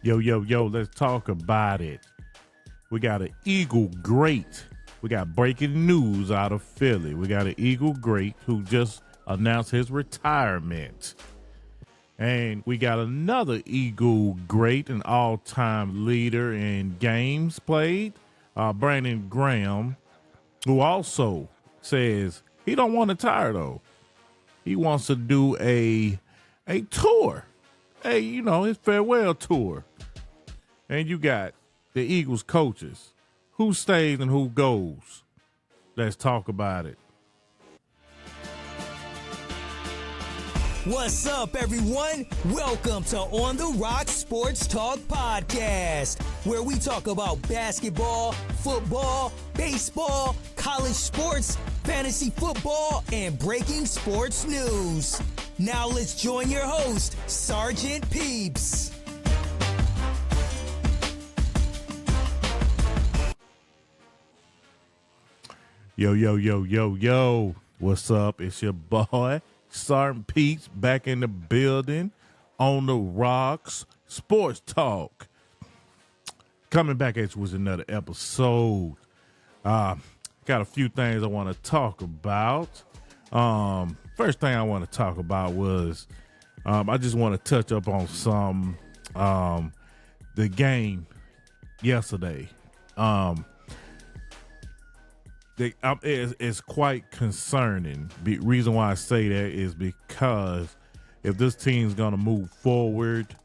Yo, yo, yo, let's talk about it. We got an Eagle great. We got breaking news out of Philly. We got an Eagle great who just announced his retirement. And we got another Eagle great, an all-time leader in games played, Brandon Graham, who also says he don't want to retire though. He wants to do a tour, his farewell tour. And you got the Eagles coaches. Who stays and who goes? Let's talk about it. What's up, everyone? Welcome to On the Rock Sports Talk Podcast, where we talk about basketball, football, baseball, college sports, fantasy football, and breaking sports news. Now let's join your host, Sergeant Peeps. Yo, yo, yo, yo, yo. What's up? It's your boy, Sergeant Peeps, back in the building on the Rocks Sports Talk. Coming back at you with another episode. Got a few things I want to talk about. First thing I want to talk about was I just want to touch up on some the game yesterday. It's quite concerning. The reason why I say that is because if this team's going to move forward,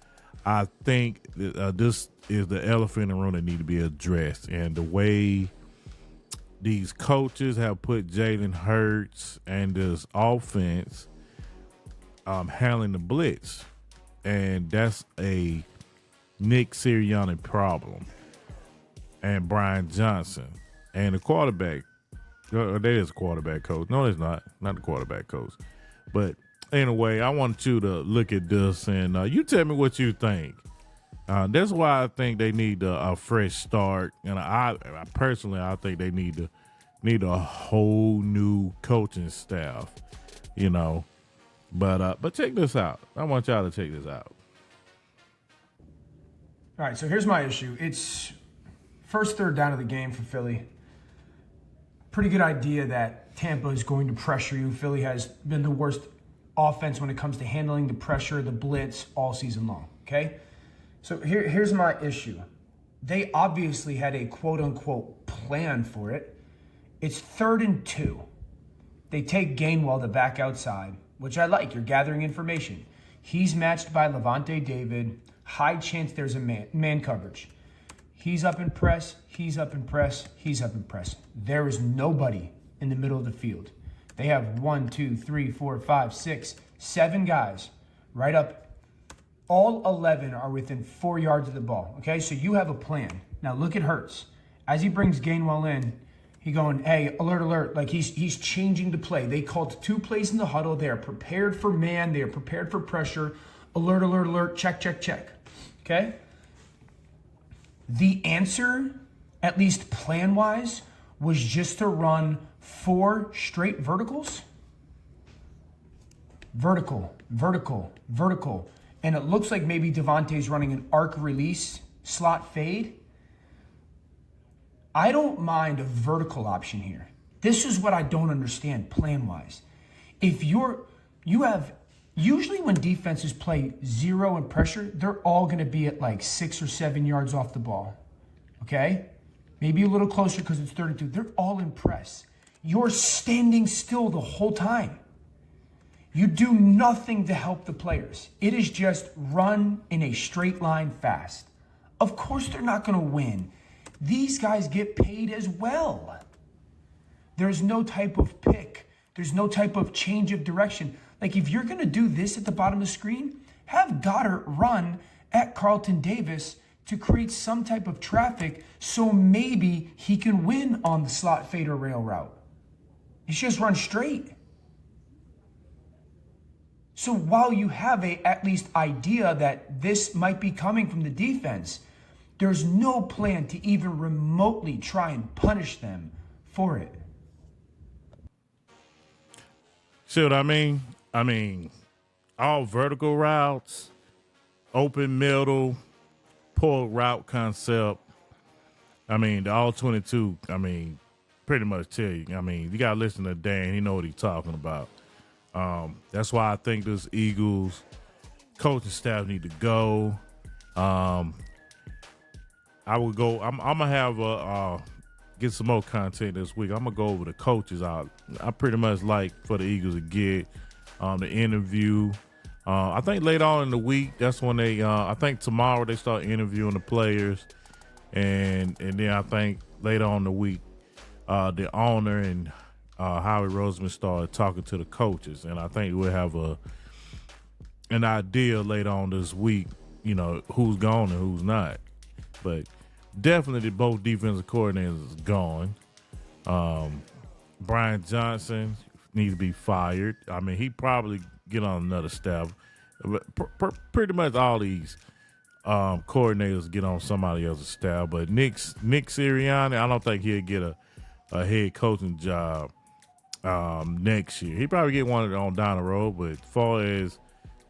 I think this is the elephant in the room that need to be addressed. And the way these coaches have put Jalen Hurts and this offense handling the blitz, and that's a Nick Sirianni problem, and Brian Johnson and the quarterback. There is a quarterback coach. No, it's not the quarterback coach. But anyway, I want you to look at this and you tell me what you think. That's why I think they need a fresh start. And I personally think they need a whole new coaching staff. But check this out. I want y'all to check this out. All right, so here's my issue. It's first third down of the game for Philly. Pretty good idea that Tampa is going to pressure you. Philly has been the worst offense when it comes to handling the pressure, the blitz, all season long, okay? So here's my issue. They obviously had a quote-unquote plan for it. It's 3rd and 2. They take Gainwell to back outside, which I like. You're gathering information. He's matched by Levante David. High chance there's a man coverage. He's up in press, he's up in press, he's up in press. There is nobody in the middle of the field. They have 1, 2, 3, 4, 5, 6, 7 guys right up. All 11 are within 4 yards of the ball, okay? So you have a plan. Now look at Hurts. As he brings Gainwell in, he going, hey, alert, alert. Like he's changing the play. They called 2 plays in the huddle. They are prepared for man. They are prepared for pressure. Alert, alert, alert, check, check, check, okay? The answer, at least plan-wise, was just to run 4 straight verticals. Vertical, vertical, vertical. And it looks like maybe Devontae's running an arc release slot fade. I don't mind a vertical option here. This is what I don't understand plan-wise. If you have, usually when defenses play zero and pressure, they're all going to be at like 6 or 7 yards off the ball. Okay? Maybe a little closer because it's 32. They're all in press. You're standing still the whole time. You do nothing to help the players. It is just run in a straight line fast. Of course they're not going to win. These guys get paid as well. There's no type of pick. There's no type of change of direction. Like if you're going to do this at the bottom of the screen, have Goddard run at Carlton Davis to create some type of traffic so maybe he can win on the slot fade or rail route. It's just run straight. So while you have a at least idea that this might be coming from the defense, there's no plan to even remotely try and punish them for it. See what I mean? All vertical routes, open middle, poor route concept. I mean, the all-22, I mean, pretty much tell you. I mean, you got to listen to Dan. He know what he's talking about. That's why I think this Eagles coaching staff need to go. I would go. I'm going to have get some more content this week. I'm going to go over the coaches I pretty much like for the Eagles to get the interview. I think later on in the week, that's when they I think tomorrow they start interviewing the players. And then I think later on in the week, the owner and Howie Roseman started talking to the coaches. And I think we'll have an idea later on this week, you know, who's gone and who's not. But definitely both defensive coordinators is gone. Brian Johnson needs to be fired. I mean, he probably get on another staff. But pretty much all these coordinators get on somebody else's staff. But Nick Sirianni, I don't think he'll get a head coaching job next year. He probably get one on down the road. But as far as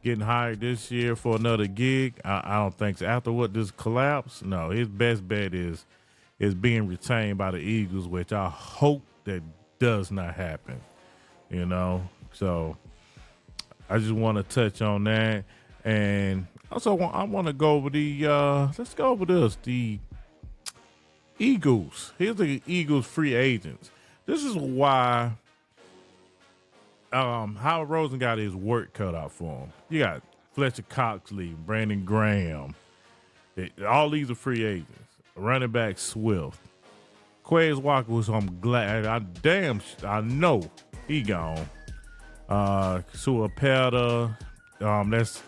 getting hired this year for another gig, I don't think so. After what this collapse, no, his best bet is being retained by the Eagles, which I hope that does not happen. You know, so I just want to touch on that. And also I want to go over let's go over the Eagles. Here's the Eagles free agents. This is why Howard Rosen got his work cut out for him. You got Fletcher Coxley, Brandon Graham. All these are free agents. Running back Swift. Quez Walker, was I'm glad. I know he gone. Suapeta, that's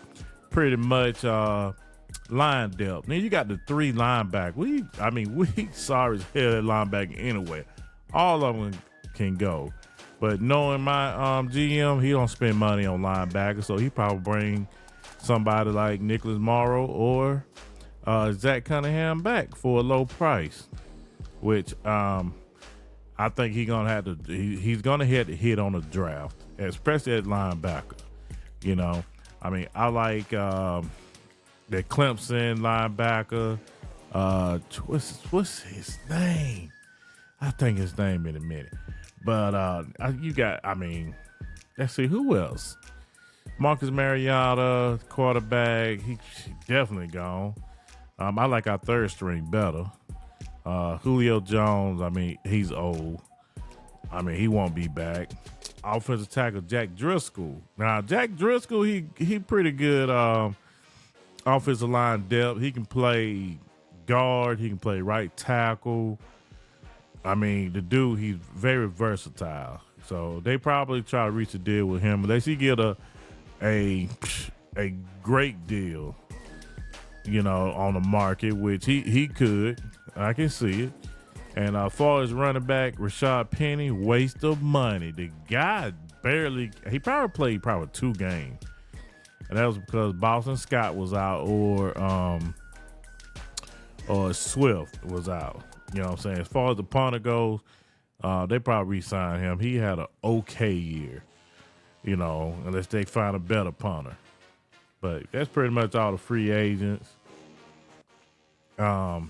pretty much line depth. Then you got the three linebackers. We sorry as hell at linebacker anyway. All of them can go. But knowing my GM, he don't spend money on linebackers, so he probably bring somebody like Nicholas Morrow or Zach Cunningham back for a low price, which I think he's gonna have to hit on the draft, especially at linebacker. You know, I mean, I like the Clemson linebacker. What's his name? I think his name in a minute. But let's see, who else? Marcus Mariota, quarterback, he definitely gone. I like our third string better. Julio Jones, I mean, he's old. I mean, he won't be back. Offensive tackle Jack Driscoll. Now, Jack Driscoll, he pretty good offensive line depth. He can play guard. He can play right tackle. I mean, the dude, he's very versatile. So they probably try to reach a deal with him. Unless he get a great deal, you know, on the market, which he could. I can see it. And as far as running back, Rashad Penny, waste of money. The guy he probably played 2 games. And that was because Boston Scott was out or Swift was out. You know what I'm saying? As far as the punter goes, they probably re-signed him. He had an okay year, you know, unless they find a better punter. But that's pretty much all the free agents. Like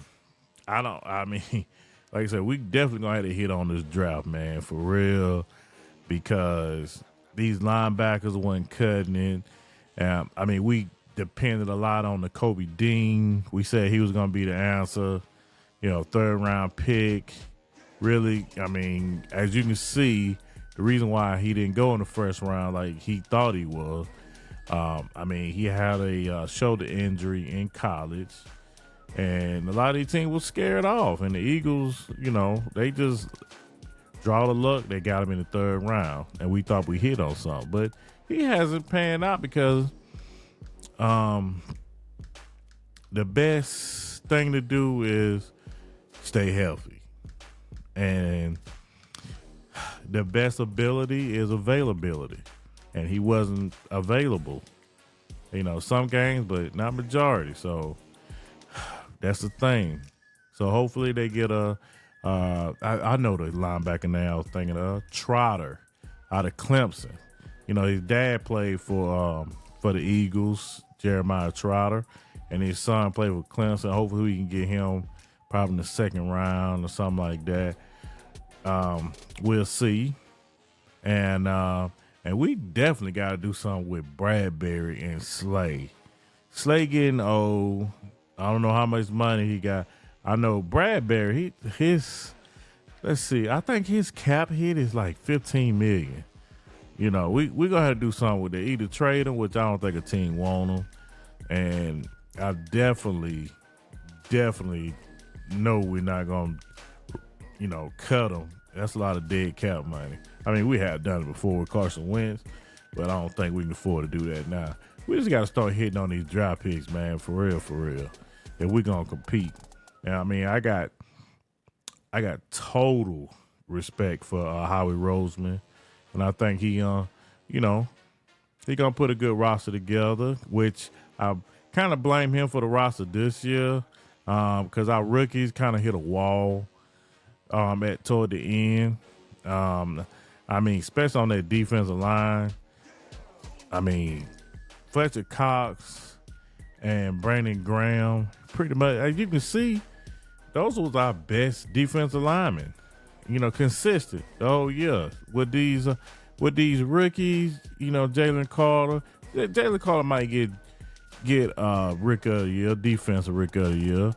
I said, we definitely gonna have to hit on this draft, man, for real, because these linebackers wasn't cutting it. We depended a lot on the Kobe Dean. We said he was gonna be the answer, you know, 3rd round pick. Really, I mean, as you can see, the reason why he didn't go in the 1st round like he thought he was, he had a shoulder injury in college. And a lot of these teams were scared off. And the Eagles, you know, they just draw the luck. They got him in the 3rd round. And we thought we hit on something. But he hasn't panned out because the best thing to do is stay healthy. And the best ability is availability. And he wasn't available. You know, some games, but not majority. So that's the thing. So hopefully they get I know the linebacker now. I was thinking of Trotter out of Clemson. You know, his dad played for the Eagles, Jeremiah Trotter, and his son played for Clemson. Hopefully we can get him probably in the second round or something like that. We'll see. And we definitely got to do something with Bradbury and Slay. Slay getting old. I don't know how much money he got. I know Bradbury, let's see, I think his cap hit is like $15 million. You know, we're going to have to do something with it. Either trade him, which I don't think a team want him. And I definitely know we're not going to, cut him. That's a lot of dead cap money. I mean, we have done it before with Carson Wentz, but I don't think we can afford to do that now. We just got to start hitting on these draft picks, man, for real. If we're going to compete. And I mean, I got total respect for Howie Roseman. And I think he going to put a good roster together, which I kind of blame him for the roster this year because our rookies kind of hit a wall toward the end. I mean, especially on that defensive line. I mean, Fletcher Cox and Brandon Graham, pretty much, as you can see, those was our best defensive linemen. Consistent. Oh yeah, with these rookies, Jalen Carter might get Rick of the Year, defensive Rick of the Year,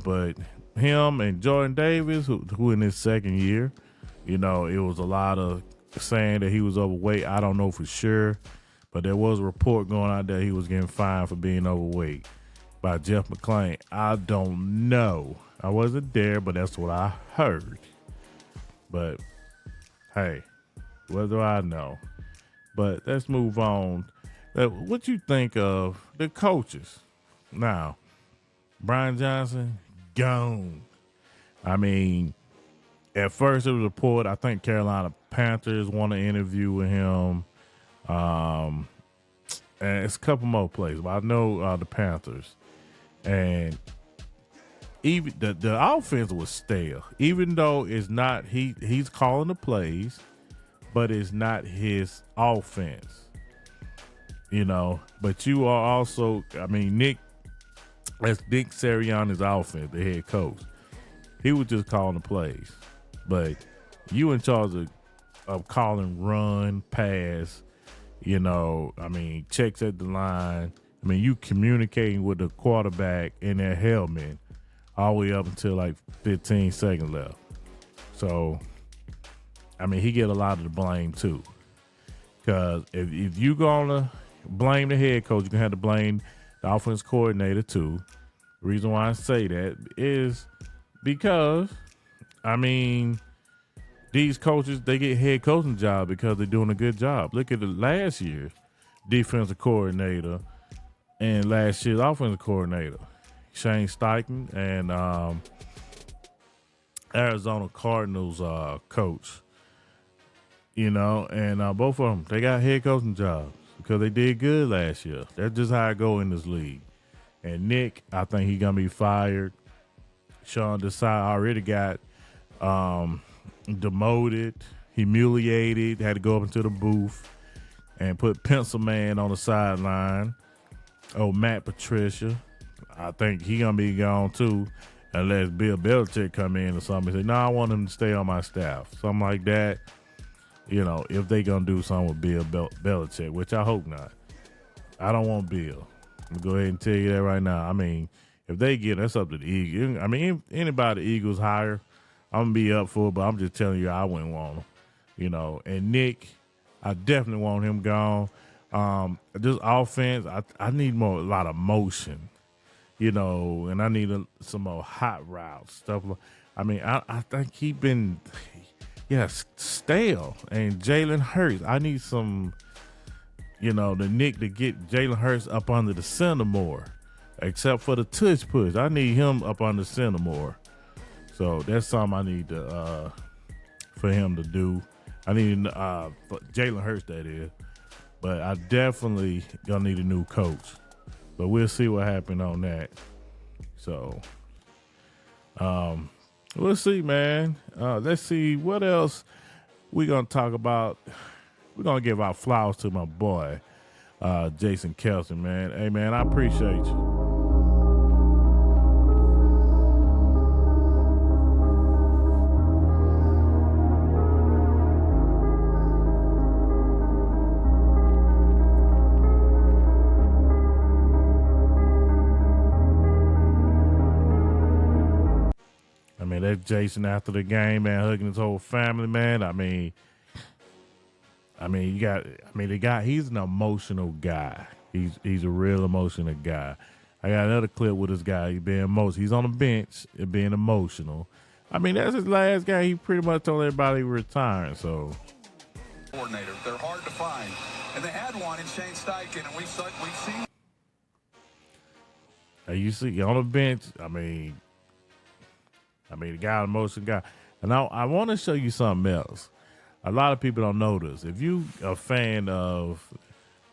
but him and Jordan Davis, who in his second year, it was a lot of saying that he was overweight. I don't know for sure, but there was a report going out that he was getting fined for being overweight by Jeff McClain. I don't know. I wasn't there, but that's what I heard. But, hey, what do I know? But let's move on. What you think of the coaches? Now, Brian Johnson, gone. I mean, at first it was a report, I think Carolina Panthers want to interview with him. And it's a couple more places, but I know the Panthers. And even the offense was stale, even though it's not he's calling the plays, but it's not his offense. But you are also, I mean, that's Nick Sirianni's offense, the head coach. He was just calling the plays, but you in charge of calling run, pass. I mean, checks at the line. I mean, you communicating with the quarterback in their helmet all the way up until like 15 seconds left. So, I mean, he get a lot of the blame too. Because if you gonna blame the head coach, you're gonna have to blame the offense coordinator too. The reason why I say that is because, I mean, these coaches, they get head coaching job because they're doing a good job. Look at the last year's defensive coordinator and last year's offensive coordinator, Shane Steichen, and Arizona Cardinals coach. And both of them, they got head coaching jobs because they did good last year. That's just how I go in this league. And Nick, I think he's going to be fired. Sean Desai already got demoted, humiliated, had to go up into the booth and put Pencil Man on the sideline. Oh, Matt Patricia, I think he going to be gone too unless Bill Belichick come in or something and say, no, I want him to stay on my staff. Something like that. If they going to do something with Bill Belichick, which I hope not. I don't want Bill. I'm going to go ahead and tell you that right now. I mean, if they get, that's up to the Eagles. I mean, anybody the Eagles hire, I'm going to be up for it, but I'm just telling you, I wouldn't want him. And Nick, I definitely want him gone. This offense, I need a lot of motion, and I need some more hot routes, stuff. I mean, I think he been, stale. And Jalen Hurts, I need some, the Nick to get Jalen Hurts up under the center more, except for the tush push. I need him up under the center more. So that's something I need to for him to do. I need for Jalen Hurts, that is. But I definitely gonna need a new coach. But we'll see what happens on that. So we'll see, man. Let's see what else we gonna talk about. We're gonna give our flowers to my boy, Jason Kelce, man. Hey, man, I appreciate you. man, that Jason after the game, man, hugging his whole family, man. The guy, he's an emotional guy. He's a real emotional guy. I got another clip with this guy. He's being emotional. He's on the bench and being emotional. I mean, that's his last guy. He pretty much told everybody he retiring, so. Coordinator. They're hard to find. And they had one in Shane Steichen, and we've seen. You see, on the bench, the guy, emotional guy. And I want to show you something else. A lot of people don't know this. If you a fan of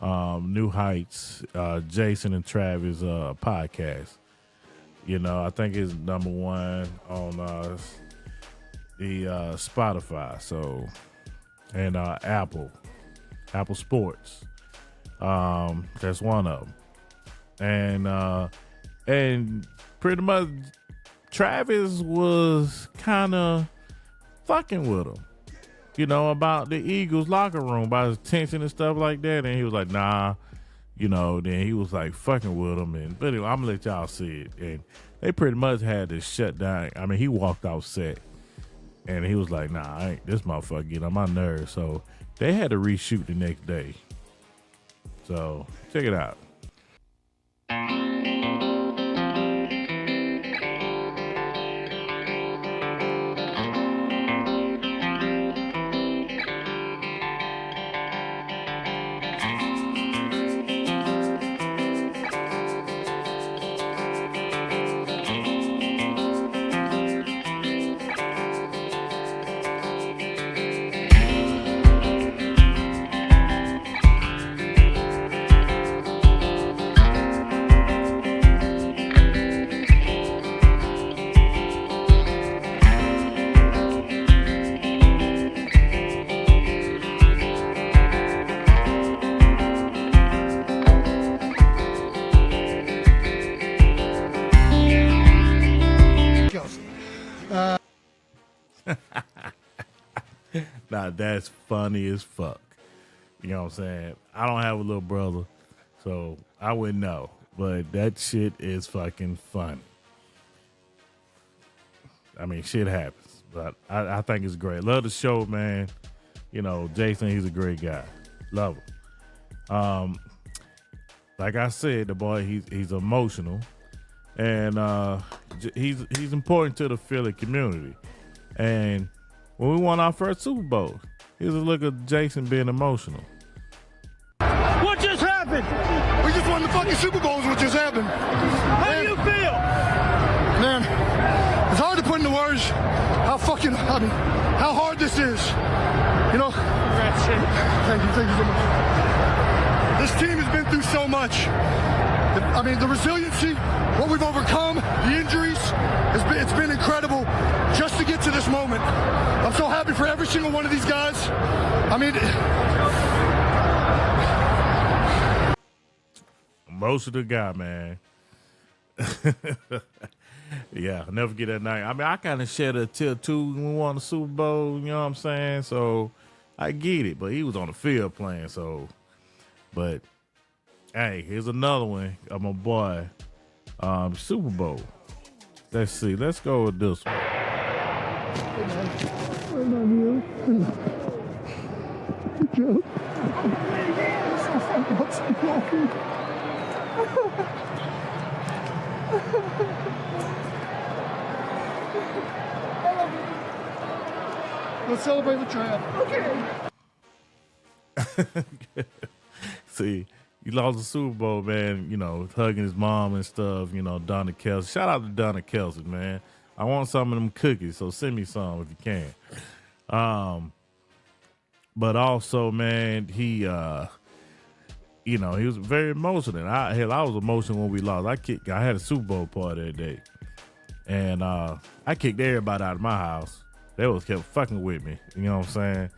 New Heights, Jason and Travis podcast, I think it's number one on the Spotify. So, and Apple Sports. That's one of them. And pretty much Travis was kind of fucking with him, about the Eagles locker room, about his tension and stuff like that. And he was like, nah, then he was like fucking with him. But anyway, I'm going to let y'all see it. And they pretty much had to shut down. I mean, he walked off set and he was like, nah, this motherfucker getting on my nerves. So they had to reshoot the next day. So check it out. Now that's funny as fuck. You know what I'm saying? I don't have a little brother, so I wouldn't know. But that shit is fucking funny. I mean, shit happens. But I think it's great. Love the show, man. Jason, he's a great guy. Love him. Like I said, the boy, he's emotional. And he's important to the Philly community. And when we won our first Super Bowl, here's a look at Jason being emotional. What just happened? We just won the fucking Super Bowl is what just happened. How do you feel? Man, it's hard to put into words how hard this is. Congrats, Shane. Thank you so much. This team has been through so much. The resiliency, what we've overcome, the injuries, it's been incredible just to get to this moment. I'm so happy for every single one of these guys. Most of the guy, man. Yeah, I'll never forget that night. I kind of shed a tear too when we won the Super Bowl, you know what I'm saying? So I get it, but he was on the field playing, so. But hey, here's another one of my boy, Super Bowl. Let's see. Let's go with this one. Good job. Let's celebrate the triumph. Okay. See, he lost the Super Bowl, man, hugging his mom and stuff, Donna Kelce. Shout out to Donna Kelce, man. I want some of them cookies, so send me some if you can. But also, man, he was very emotional. I was emotional when we lost. I had a Super Bowl party that day. And I kicked everybody out of my house. They kept fucking with me. You know what I'm saying?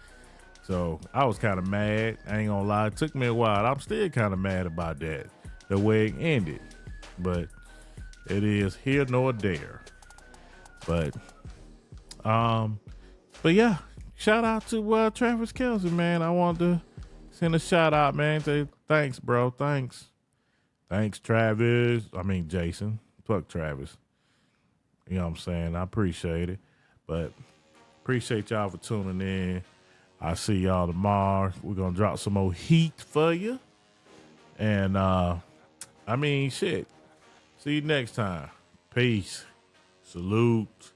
So I was kind of mad. I ain't gonna lie. It took me a while. I'm still kind of mad about that, the way it ended. But it is here nor there. But yeah, shout out to Travis Kelce, man. I want to send a shout out, man. Say thanks, bro. Thanks, Travis. Jason. Fuck Travis. You know what I'm saying? I appreciate it. But appreciate y'all for tuning in. I'll see y'all tomorrow. We're going to drop some more heat for you. And, shit. See you next time. Peace. Salute.